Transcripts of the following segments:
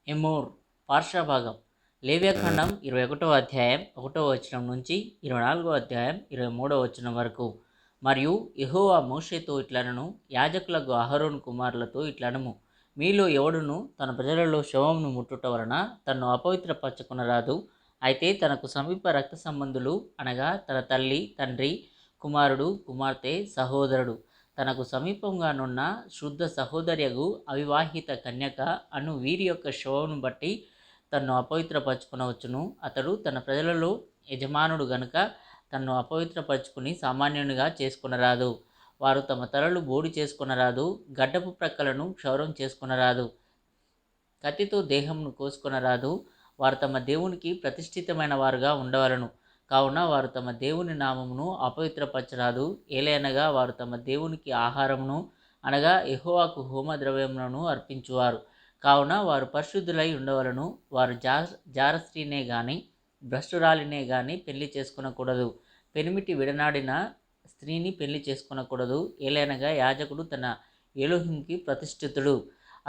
ఎమోర్ పార్శ్వభాగం లేవ్యఖండం 21వ అధ్యాయం 1వ వచనం నుంచి 24వ అధ్యాయం 23వ వచనం వరకు. మరియు యెహోవా మోషేతో ఇట్లనను, యాజకులకు అహరోను కుమారులతో ఇట్లనము, మీలో ఎవడును తన ప్రజలలో శవమును ముట్టుట వలన తన్ను అపవిత్రపరచుకొనరాదు. అయితే తనకు సమీప రక్త సంబంధులు అనగా తన తల్లి, తండ్రి, కుమారుడు, కుమార్తె, సహోదరుడు, తనకు సమీపంగానున్న శుద్ధ సహోదర్యగు అవివాహిత కన్యక అను వీరి యొక్క శవమును బట్టి తన్ను అపవిత్రపరచుకొనవచ్చును. అతడు తన ప్రజలలో యజమానుడు గనుక తన్ను అపవిత్రపరచుకుని సామాన్యునిగా చేసుకొనరాదు. వారు తమ తలలు బోడి చేసుకొనరాదు, గడ్డపు ప్రక్కలను క్షౌరం చేసుకొనరాదు, కత్తితో దేహమును కోసుకొనరాదు. వారు తమ దేవునికి ప్రతిష్ఠితమైన వారుగా ఉండవలను. కావున వారు తమ దేవుని నామమును అపవిత్రపరచరాదు. ఏలయనగా వారు తమ దేవునికి ఆహారమును అనగా యెహోవాకు హోమద్రవ్యములను అర్పించువారు. కావున వారు పరిశుద్ధులై ఉండవలను. వారు జారస్త్రీనే గాని భ్రష్టురాలినే గాని పెళ్లి చేసుకొనకూడదు. పెనిమిటి విడనాడిన స్త్రీని పెళ్లి చేసుకొనకూడదు. ఏలయనగా యాజకుడు తన ఎలోహింకి ప్రతిష్ఠితుడు.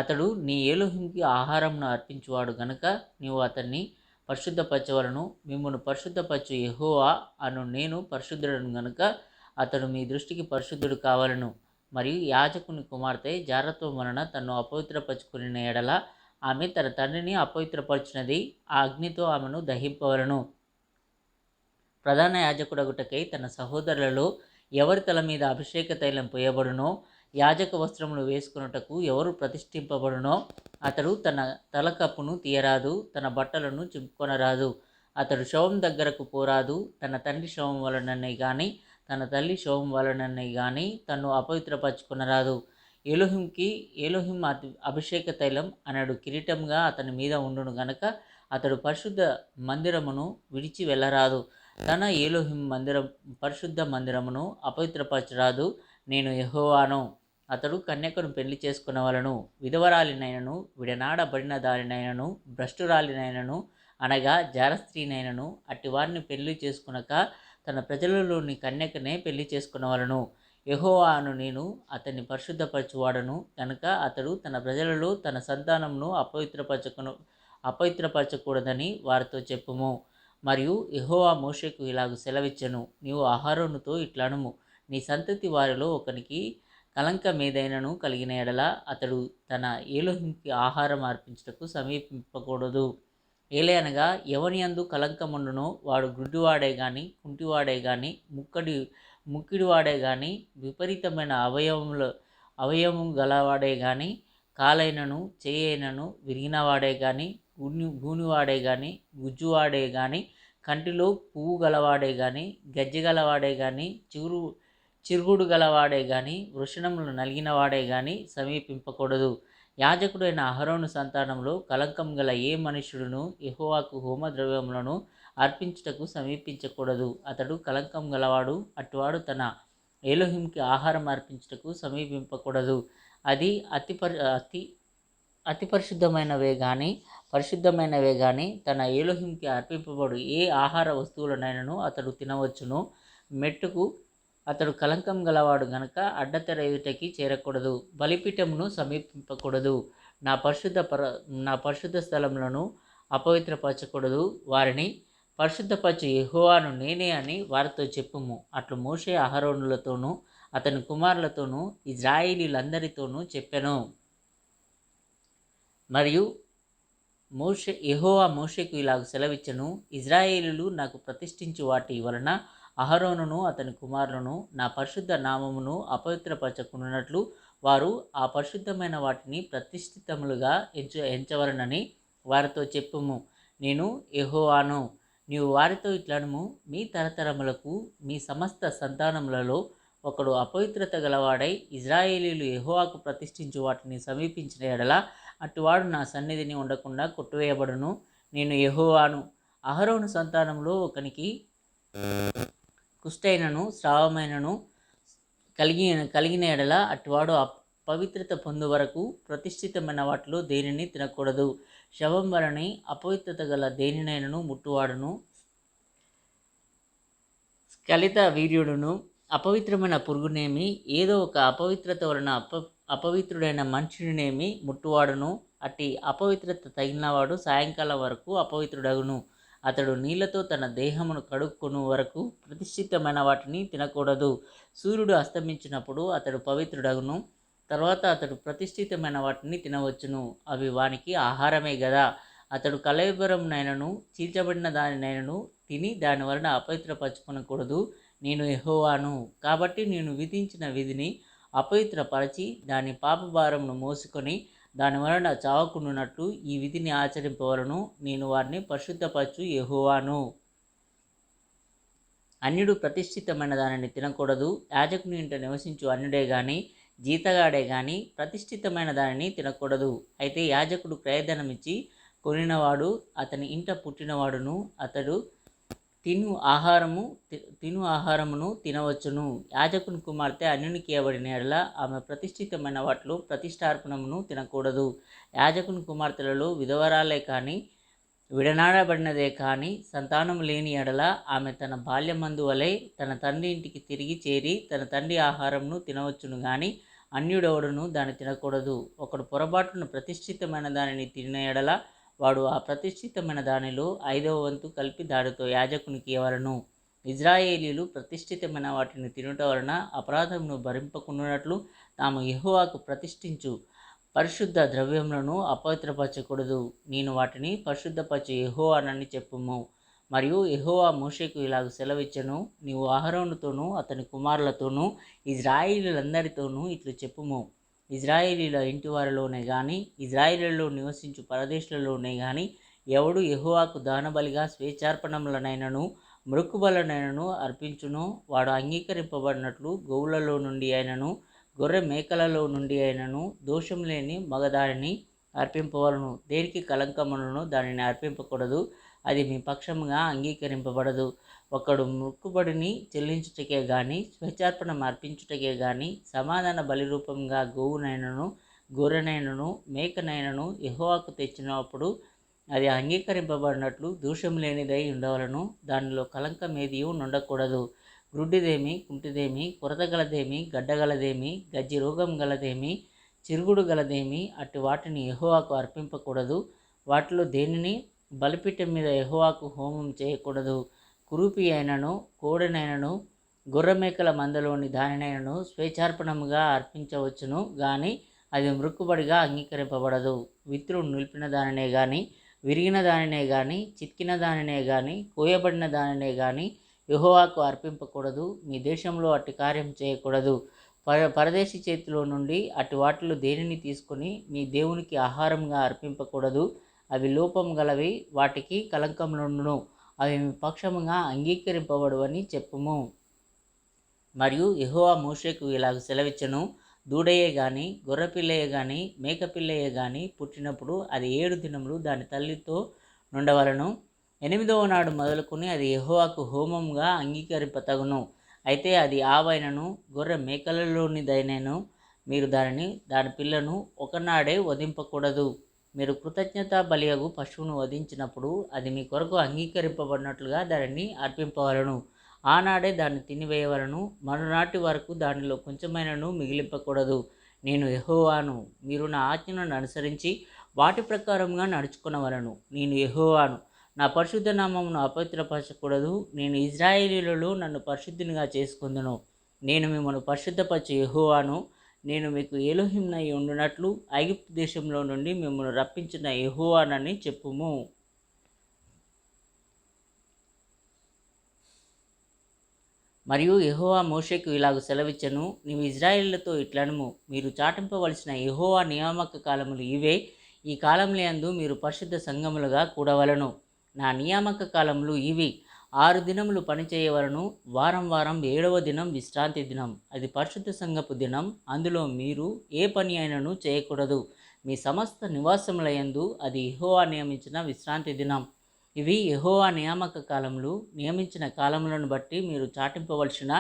అతడు నీ ఎలోహింకి ఆహారంను అర్పించువాడు గనుక నీవు అతన్ని పరిశుద్ధపరచవలను. మిమ్మును పరిశుద్ధపరచు యెహోవా అను నేను పరిశుద్ధుడను గనుక అతడు మీ దృష్టికి పరిశుద్ధుడు కావలను. మరియు యాజకుని కుమార్తె జారత్వం వలన తన్ను అపవిత్రపరచుకుని ఎడల ఆమె తన తండ్రిని అపవిత్రపరచినది, ఆ అగ్నితో ఆమెను దహింపవలను. ప్రధాన యాజకుడగుటకై తన సహోదరులలో ఎవరి తల మీద అభిషేక తైలం పోయబడునో, యాజక వస్త్రములు వేసుకున్నటకు ఎవరు ప్రతిష్ఠింపబడునో అతడు తన తలకప్పును తీయరాదు, తన బట్టలను చింపుకొనరాదు. అతడు శవం దగ్గరకు పోరాదు. తన తండ్రి శవం వలననే గాని తన తల్లి శవం వలననే గాని తన్ను అపవిత్రపరచుకొనరాదు. ఎలోహిం అభిషేక తైలం అనడు కిరీటంగా అతని మీద ఉండును గనక అతడు పరిశుద్ధ మందిరమును విడిచి వెళ్ళరాదు. తన ఎలోహిం పరిశుద్ధ మందిరమును అపవిత్రపరచరాదు. నేను యెహోవాను. అతడు కన్యకను పెళ్లి చేసుకొనవలను. విధవరాలినైనను, విడనాడబడిన దానినైనను, భ్రష్టురాలినైనను అనగా జారస్త్రీనైనను అట్టి వారిని పెళ్లి చేసుకొనక తన ప్రజలలోని కన్యకనే పెళ్లి చేసుకొనవలను. యెహోవా అను నేను అతన్ని పరిశుద్ధపరచువాడను గనుక అతడు తన ప్రజలలో తన సంతానమును అపవిత్రపరచకూడదని వారితో చెప్పుము. మరియు యెహోవా మోషేకు ఇలాగు సెలవిచ్చెను, నీవు అహరోనుతో ఇట్లనుము, నీ సంతతి వారిలో ఒకనికి కలంకమేదైనను కలిగిన ఎడల అతడు తన ఎలోహింకి ఆహారం అర్పించుటకు సమీపింపకూడదు. ఏలయనగా ఎవనియందు కలంకముండునో వాడు గుడ్డివాడే గాని, కుంటివాడే గాని, ముక్కిడివాడే గాని, విపరీతమైన అవయవము గలవాడే గాని, కాలైనను చేయైనను విరిగినవాడే గాని, గూనివాడే గాని, గుజ్జువాడే గాని, కంటిలో పువ్వు గలవాడే గాని, గజ్జె గలవాడే గాని, చిరుగుడు గలవాడే గాని, వృషణములు నలిగినవాడే గాని సమీపింపకూడదు. యాజకుడైన అహరోను సంతానంలో కలంకం గల ఏ మనుష్యుడును యెహోవాకు హోమద్రవ్యములను అర్పించుటకు సమీపించకూడదు. అతడు కలంకం గలవాడు. అటువాడు తన ఎలోహింకి ఆహారం అర్పించుటకు సమీపింపకూడదు. అది అతి పరిశుద్ధమైనవే గాని తన ఎలోహింకి అర్పింపబడు ఏ ఆహార వస్తువులనైనను అతడు తినవచ్చును. మెట్టుకు అతడు కలంకం గలవాడు గనుక అడ్డతెర ఎదుటకి చేరకూడదు. బలిపీఠమును సమీపింపకూడదు. నా పరిశుద్ధ స్థలములను అపవిత్రపరచకూడదు. వారిని పరిశుద్ధపరచు యెహోవాను నేనే అని వారితో చెప్పుము. అట్లు మోషే అహరోనులతోనూ అతని కుమారులతోనూ ఇజ్రాయేలీయులందరితోనూ చెప్పెను. మరియు యెహోవా మోషేకు ఇలాగు సెలవిచ్చెను, ఇజ్రాయేలీయులు నాకు ప్రతిష్ఠించు వాటి వలన అహరోనును అతని కుమారులను నా పరిశుద్ధ నామమును అపవిత్రపరచకున్నట్లు వారు ఆ పరిశుద్ధమైన వాటిని ప్రతిష్ఠితములుగా ఎంచవలనని వారితో చెప్పుము. నేను యెహోవాను. నీవు వారితో ఇట్లనుము, మీ తరతరములకు మీ సమస్త సంతానములలో ఒకడు అపవిత్రత గలవాడై ఇజ్రాయేలీయులు యెహోవాకు ప్రతిష్ఠించు వాటిని సమీపించిన ఎడల అటువాడు నా సన్నిధిని ఉండకుండా కొట్టివేయబడును. నేను యెహోవాను. అహరోను సంతానంలో ఒకనికి కుష్ఠైనను స్రావమైనను కలిగిన ఎడల అటువాడు పవిత్రత పొందు వరకు ప్రతిష్ఠితమైన వాటిలో దేనిని తినకూడదు. శవం వలని అపవిత్రత గల దేనినైనను ముట్టువాడును. స్ఖలిత వీర్యుడును అపవిత్రమైన పురుగునేమి ఏదో ఒక అపవిత్రత వలన అపవిత్రుడైన మనిషినేమి ముట్టువాడును, అట్టి అపవిత్రత తగిలినవాడు సాయంకాలం వరకు అపవిత్రుడగును. అతడు నీళ్లతో తన దేహమును కడుక్కును వరకు ప్రతిష్ఠితమైన వాటిని తినకూడదు. సూర్యుడు అస్తమించినప్పుడు అతడు పవిత్రుడగును. తర్వాత అతడు ప్రతిష్ఠితమైన వాటిని తినవచ్చును, అవి వానికి ఆహారమే గదా. అతడు కళేబరమునైనను చీల్చబడిన దానినైనను తిని దాని వలన అపవిత్రపరచుకొనకూడదు. నేను యెహోవాను. కాబట్టి నేను విధించిన విధిని అపవిత్రపరచి దాని పాపభారమును మోసుకొని దాని వలన చావకుండునట్లు ఈ విధిని ఆచరింపవలను. నేను వారిని పరిశుద్ధపరచు యెహోవాను. అన్యుడు ప్రతిష్ఠితమైన దానిని తినకూడదు. యాజకుని ఇంట నివసించు అన్యుడే గాని జీతగాడే గాని ప్రతిష్ఠితమైన దానిని తినకూడదు. అయితే యాజకుడు క్రయధనమిచ్చి కొనినవాడు అతని ఇంట పుట్టినవాడును అతడు తిను ఆహారమును తినవచ్చును. యాజకుని కుమార్తె అన్యునికి ఇవ్వబడిన యెడల ఆమె ప్రతిష్ఠితమైన వాటిలో ప్రతిష్ఠార్పణమును తినకూడదు. యాజకుని కుమార్తెలలో విధవరాలే కానీ విడనాడబడినదే కానీ సంతానము లేని యెడల ఆమె తన బాల్యమందు వలె తన తండ్రి ఇంటికి తిరిగి చేరి తన తండ్రి ఆహారమును తినవచ్చును గాని అన్యుడెవడును దాన్ని తినకూడదు. ఒకడు పొరపాటును ప్రతిష్ఠితమైన దానిని తిన యెడల వాడు ఆ ప్రతిష్ఠితమైన దానిలో 5వ వంతు కలిపి దానితో యాజకునికి ఇవ్వవలెను. ఇజ్రాయేలీయులు ప్రతిష్ఠితమైన వాటిని తినుట వలన అపరాధమును భరింపకుండునట్లు తాము యెహోవాకు ప్రతిష్ఠించు పరిశుద్ధ ద్రవ్యములను అపవిత్రపరచకూడదు. నేను వాటిని పరిశుద్ధపరచు యెహోవానని చెప్పుము. మరియు యెహోవా మోషేకు ఇలాగ సెలవిచ్చెను, నీవు అహరోనుతోనూ అతని కుమారులతోనూ ఇజ్రాయేలీయులందరితోనూ ఇట్లు చెప్పుము. ఇజ్రాయేలీయుల ఇంటి వారిలోనే గాని ఇజ్రాయేలీయులలో నివసించు పరదేశులలోనే గాని ఎవడు యెహోవాకు దానబలిగా స్వేచ్ఛార్పణములనైనను మృక్కుబలనైనను అర్పించునో వాడు అంగీకరింపబడినట్లు గోవులలో నుండి అయినను గొర్రె మేకలలో నుండి అయినను దోషం లేని మగదానిని అర్పింపవలను. దేనికి కలంకములను దానిని అర్పింపకూడదు, అది మీ పక్షముగా అంగీకరింపబడదు. ఒకడు మొక్కుబడిని చెల్లించుటకే గాని స్వేచ్ఛార్పణం అర్పించుటకే గాని సమాధాన బలిరూపంగా గోవునైనను గొర్రెనైనను మేకనైనను యెహోవాకు తెచ్చినప్పుడు అది అంగీకరింపబడినట్లు దోషం లేనిదై ఉండవలను. దానిలో కలంకమేదియూ నుండకూడదు. గ్రుడ్డిదేమి, కుంటిదేమి, కొరతగలదేమి, గడ్డగలదేమి, గజ్జి రోగం గలదేమి, చిరుగుడు గలదేమి అట్టి వాటిని యెహోవాకు అర్పింపకూడదు. వాటిలో దేనిని బలిపీఠం మీద యెహోవాకు హోమం చేయకూడదు. కురూపి అయినను కోడెనైనను గొర్రెమేకల మందలోని దానినైనను స్వేచ్ఛార్పణముగా అర్పించవచ్చును గాని అది మృక్కుబడిగా అంగీకరింపబడదు. విత్తులు నిలిపిన దానినే గాని విరిగిన దానినే గాని చిక్కిన దానినే గాని కోయబడిన దానినే గాని యెహోవాకు అర్పింపకూడదు. మీ దేశంలో అట్టి కార్యం చేయకూడదు. పరదేశి చేతిలో నుండి అటు వాటిలో దేనిని తీసుకొని మీ దేవునికి ఆహారంగా అర్పింపకూడదు. అవి లోపం గలవి, వాటికి కలంకములుండును, అవి మీ పక్షముగా అంగీకరింపబడువని చెప్పుము. మరియు యెహోవా మోషేకు ఇలాగ సెలవిచ్చెను, దూడయే గాని గొర్రెపిల్లయే గాని మేకపిల్లయే గాని పుట్టినప్పుడు అది 7 దినములు దాని తల్లితో నుండవలను. 8వ నాడు మొదలుకొని అది యెహోవాకు హోమముగా అంగీకరింపతగును. అయితే అది ఆవైనను గొర్రె మేకలలోనిదైనను మీరు దాని పిల్లను ఒకనాడే వధింపకూడదు. మీరు కృతజ్ఞతా బలియగు పశువును వధించినప్పుడు అది మీ కొరకు అంగీకరింపబడినట్లుగా దానిని అర్పింపవలను. ఆనాడే దాన్ని తినివేయవలను. మరునాటి వరకు దానిలో కొంచెమైనను మిగిలింపకూడదు. నేను యెహోవాను. మీరు నా ఆజ్ఞలను అనుసరించి వాటి ప్రకారంగా నడుచుకొనవలను. నేను యెహోవాను. నా పరిశుద్ధ నామమును అపవిత్రపరచకూడదు. నేను ఇజ్రాయేలీయులలో నన్ను పరిశుద్ధినిగా చేసుకొందును. నేను మిమ్మల్ని పరిశుద్ధపరచు యెహోవాను. నేను మీకు ఎలోహింనై ఉండునట్లు ఐగుప్తు దేశంలో నుండి మిమ్మల్ని రప్పించిన యెహోవానని చెప్పుము. మరియు యెహోవా మోషేకు ఇలాగ సెలవిచ్చెను, నీవు ఇజ్రాయేలీయులతో ఇట్లనుము, మీరు చాటింపవలసిన యెహోవా నియామక కాలములు ఇవే. ఈ కాలములందు మీరు పరిశుద్ధ సంఘములుగా కూడవలను. నా నియామక కాలములు ఇవి. 6 దినములు పనిచేయవలను. వారం 7వ దినం విశ్రాంతి దినం. అది పరిశుద్ధ సంఘపు దినం. అందులో మీరు ఏ పని అయినను చేయకూడదు. మీ సమస్త నివాసములయందు అది యెహోవా నియమించిన విశ్రాంతి దినం. ఇవి యెహోవా నియామక కాలములు. నియమించిన కాలములను బట్టి మీరు చాటింపవలసిన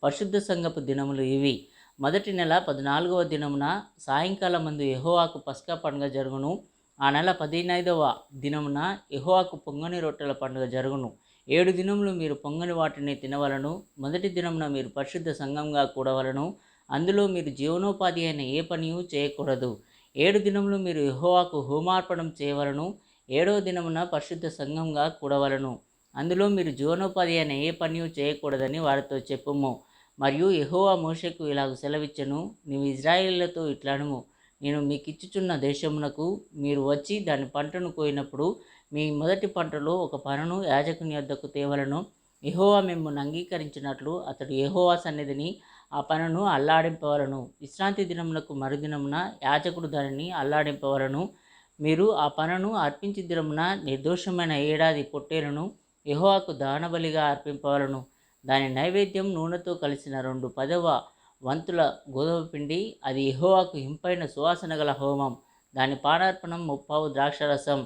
పరిశుద్ధ సంఘపు దినములు ఇవి. మొదటి నెల 14వ దినమున సాయంకాలమందు యెహోవాకు పస్కా పండుగ జరుగును. ఆ నెల 15వ దినమున యెహోవాకు పొంగని రొట్టెల పండుగ జరుగును. 7 దినములు మీరు పొంగని వాటిని తినవలను. మొదటి దినమున మీరు పరిశుద్ధ సంఘంగా కూడవలను. అందులో మీరు జీవనోపాధి అయిన ఏ పనియు చేయకూడదు. 7 దినములు మీరు యెహోవాకు హోమార్పణం చేయవలను. 7వ దినమున పరిశుద్ధ సంఘంగా కూడవలను. అందులో మీరు జీవనోపాధి అయిన ఏ పనియు చేయకూడదని వారితో చెప్పుము. మరియు యెహోవా మోషేకు ఇలాగ సెలవిచ్చెను, నీవు ఇశ్రాయేలీయులతో ఇట్లనుము, నేను మీకిచ్చుచున్న దేశమునకు మీరు వచ్చి దాని పంటను కోయినప్పుడు మీ మొదటి పంటలో ఒక పనను యాజకుని యొద్దకు తేవలను. యెహోవా మిమ్మును అంగీకరించినట్లు అతడు యెహోవా సన్నిధిని ఆ పనను అల్లాడింపవలను. విశ్రాంతి దినమునకు మరుదినమున యాజకుడు దానిని అల్లాడింపవలను. మీరు ఆ పనను అర్పించి దినమున నిర్దోషమైన ఏడాది పొట్టేలును యెహోవాకు దహనబలిగా అర్పింపవలను. దాని నైవేద్యం నూనెతో కలిసిన 2/10 వంతుల గోధుమ పిండి, అది యెహోవాకు ఇంపైన సువాసన గల హోమం. దాని పానార్పణం 30 ద్రాక్షరసం.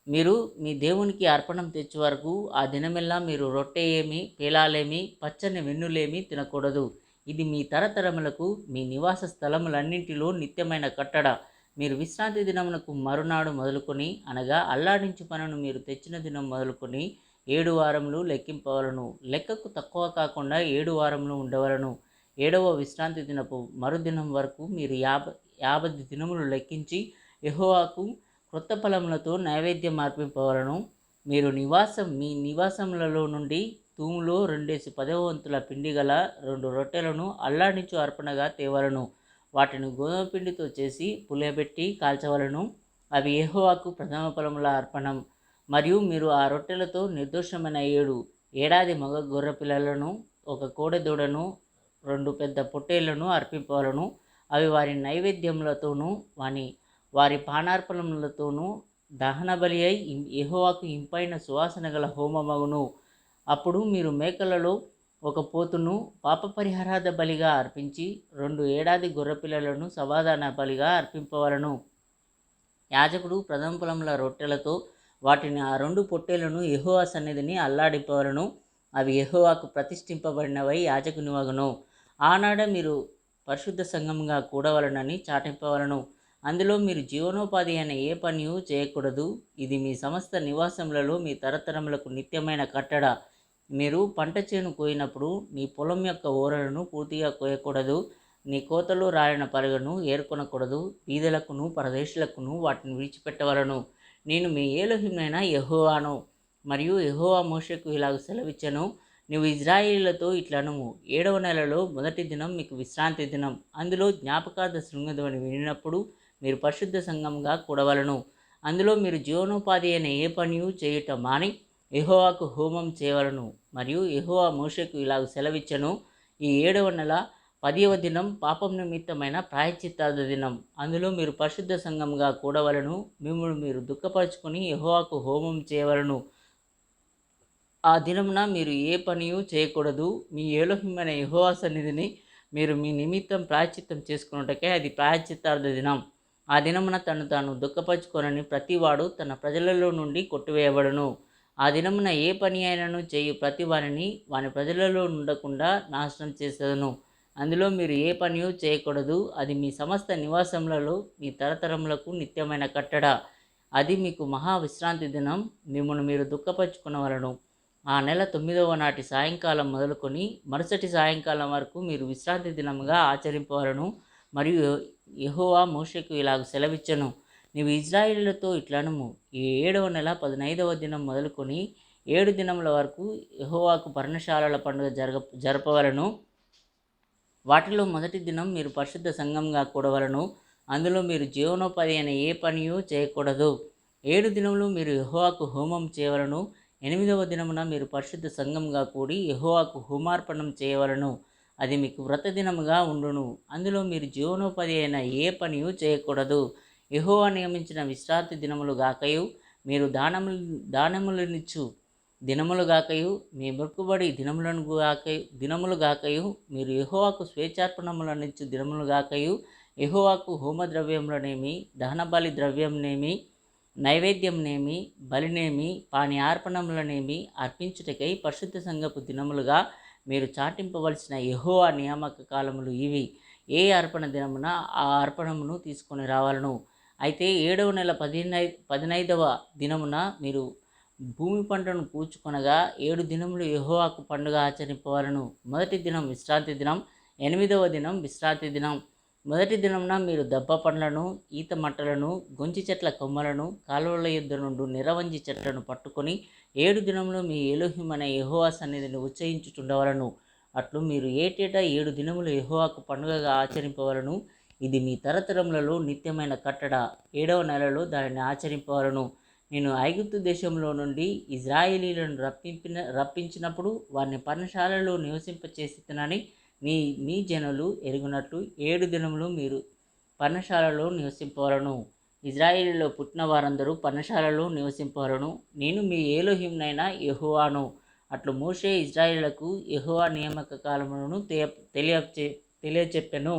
మీరు మీ దేవునికి అర్పణం తెచ్చు వరకు ఆ దినమెల్లా మీరు రొట్టె ఏమి, పేలాలేమి, పచ్చని వెన్నులేమి తినకూడదు. ఇది మీ తరతరములకు మీ నివాస స్థలములన్నింటిలో నిత్యమైన కట్టడ. మీరు విశ్రాంతి దినమునకు మరునాడు మొదలుకొని, అనగా అల్లాడించు పనును మీరు తెచ్చిన దినం మొదలుకొని 7 వారములు లెక్కింపవలను. లెక్కకు తక్కువ కాకుండా 7 వారములు ఉండవలను. 7వ విశ్రాంతి దినపు మరుదినం వరకు మీరు 50 దినములు లెక్కించి యెహోవాకు క్రొత్త ఫలములతో నైవేద్యం అర్పింపవలను. మీరు మీ నివాసములలో నుండి తూములో 2/10 వంతుల పిండి గల 2 రొట్టెలను అల్లాడించు అర్పణగా తేవలను. వాటిని గోధుమ పిండితో చేసి పులియబెట్టి కాల్చవలను. అవి యెహోవాకు ప్రథమ ఫలముల అర్పణం. మరియు మీరు ఆ రొట్టెలతో నిర్దోషమైన 7 ఏడాది మగ గొర్రె పిల్లలను, 1 కోడెదూడను, 2 పెద్ద పొట్టేళ్లను అర్పింపవలను. అవి వారి నైవేద్యములతోనూ వారి పానార్పణములతోనూ దహనబలి అయి యెహోవాకు ఇంపైన సువాసన గల హోమమగును. అప్పుడు మీరు మేకలలో 1 పోతును పాపపరిహారార్థ బలిగా అర్పించి 2 ఏడాది గొర్రెపిల్లలను సమాధాన బలిగా అర్పింపవలను. యాజకుడు ప్రథమ ఫలముల రొట్టెలతో వాటిని ఆ 2 పొట్టేళ్లను యెహోవా సన్నిధిని అల్లాడింపవలను. అవి యెహోవాకు ప్రతిష్ఠింపబడినవై యాజకుని వగును. ఆనాడే మీరు పరిశుద్ధ సంఘముగా కూడవలనని చాటింపవలను. అందులో మీరు జీవనోపాధి అయిన ఏ పనియూ చేయకూడదు. ఇది మీ సమస్త నివాసములలో మీ తరతరములకు నిత్యమైన కట్టడ. మీరు పంట చేను కోయినప్పుడు నీ పొలం యొక్క ఓరలను పూర్తిగా కోయకూడదు. నీ కోతలో రాలిన పలుగను ఏర్కొనకూడదు. బీదలకును పరదేశులకును వాటిని విడిచిపెట్టవలను. నేను మీ ఎలోహిమునైన యెహోవాను. మరియు యెహోవా మోషేకు ఇలాగ సెలవిచ్చెను, నీవు ఇశ్రాయేలీయులతో ఇట్లనుము, 7వ నెలలో మొదటి దినం మీకు విశ్రాంతి దినం. అందులో జ్ఞాపకార్థ శృంగధ్వని వినినప్పుడు మీరు పరిశుద్ధ సంఘంగా కూడవలను. అందులో మీరు జీవనోపాధి అయిన ఏ పనియూ చేయుట మాని యెహోవాకు హోమం చేయవలను. మరియు యెహోవా మోషేకు ఇలాగ సెలవిచ్చెను, ఈ 7వ నెల 10వ దినం పాపం నిమిత్తమైన ప్రాయశ్చిత్తార్థ దినం. అందులో మీరు పరిశుద్ధ సంఘంగా కూడవలను. మిమ్మల్ని మీరు దుఃఖపరుచుకొని యెహోవాకు హోమం చేయవలను. ఆ దినమున మీరు ఏ పనియూ చేయకూడదు. మీ ఎలోహిమైన యెహోవా సన్నిధిని మీరు మీ నిమిత్తం ప్రాయశ్చిత్తం చేసుకున్నటకే అది ప్రాయశ్చిత్తార్థ దినం. ఆ దినమున తను తాను దుఃఖపరుచుకొనని ప్రతివాడు తన ప్రజలలో నుండి కొట్టివేయబడును. ఆ దినమున ఏ పని అయినను చేయు ప్రతి వానిని వాని ప్రజలలో ఉండకుండా నాశనం చేసేదను. అందులో మీరు ఏ పనియూ చేయకూడదు. అది మీ సమస్త నివాసములలో మీ తరతరములకు నిత్యమైన కట్టడ. అది మీకు మహావిశ్రాంతి దినం. మిమ్మల్ని మీరు దుఃఖపరుచుకునవలను. ఆ నెల 9వ నాటి సాయంకాలం మొదలుకొని మరుసటి సాయంకాలం వరకు మీరు విశ్రాంతి దినముగా ఆచరింపవలను. మరియు యెహోవా మోషేకు ఇలాగ సెలవిచ్చెను, నీవు ఇశ్రాయేలీయులతో ఇట్లనుము, ఈ 7వ నెల 15వ దినం మొదలుకొని 7 దినముల వరకు యెహోవాకు పర్ణశాలల పండుగ జరపవలను. వాటిలో మొదటి దినం మీరు పరిశుద్ధ సంఘంగా కూడవలను. అందులో మీరు జీవనోపాధి అయిన ఏ పనియూ చేయకూడదు. 7 దినములు మీరు యెహోవాకు హోమం చేయవలను. 8వ దినమున మీరు పరిశుద్ధ సంఘంగా కూడి యెహోవాకు హోమార్పణం చేయవలను. అది మీకు వ్రత దినముగా ఉండును. అందులో మీరు జీవనోపాధి అయిన ఏ పనియూ చేయకూడదు. యెహోవా నియమించిన విశ్రాంతి దినములు గాకయు, మీరు దానములనిచ్చు దినములు గాకయు, మీ మొక్కుబడి దినములు గాకయు, మీరు యెహోవాకు స్వేచ్ఛార్పణములనిచ్చు దినములు గాకయు, యెహోవాకు హోమద్రవ్యములనేమి, దహనబలి ద్రవ్యంనేమి, నైవేద్యంనేమి, బలినేమి, పాని అర్పణములనేమి అర్పించుటకై పరిశుద్ధ సంఘపు దినములుగా మీరు చాటింపవలసిన యెహోవా నియామక కాలములు ఇవి. ఏ అర్పణ దినమున ఆ అర్పణమును తీసుకొని రావాలను. అయితే 7వ నెల 15వ దినమున మీరు భూమి పంటను పూచుకొనగా 7 దినములు యెహోవాకు పండుగ ఆచరింపవలను. మొదటి దినం విశ్రాంతి దినం. 8వ దినం విశ్రాంతి దినం. మొదటి దినమున మీరు దబ్బ పండ్లను, ఈత మట్టలను, గొంచి చెట్ల కొమ్మలను, కాలువల యొద్ద నుండి నిరవంజి చెట్లను పట్టుకొని 7 దినములు మీ ఎలోహిమనే యెహోవా సన్నిధిని ఉచ్చయించుచుండవలను. అట్లు మీరు ఏటేటా 7 దినములు యెహోవాకు పండుగగా ఆచరింపవలను. ఇది మీ తరతరములలో నిత్యమైన కట్టడ. 7వ నెలలో దానిని ఆచరింపవలను. నేను ఐగుప్తు దేశంలో నుండి ఇజ్రాయేలీలను రప్పించినప్పుడు వారిని పర్ణశాలలో నివసింపచేసినని మీ జనులు ఎరుగునట్లు 7 దినములు మీరు పర్ణశాలలో నివసింపవలను. ఇజ్రాయేలీలో పుట్టిన వారందరూ పర్ణశాలలో నివసింపవలను. నేను మీ ఎలోహింనైన యెహోవాను. అట్లు మోషే ఇజ్రాయేలీలకు యెహోవా నియామక కాలములను తెలియచెప్పెను.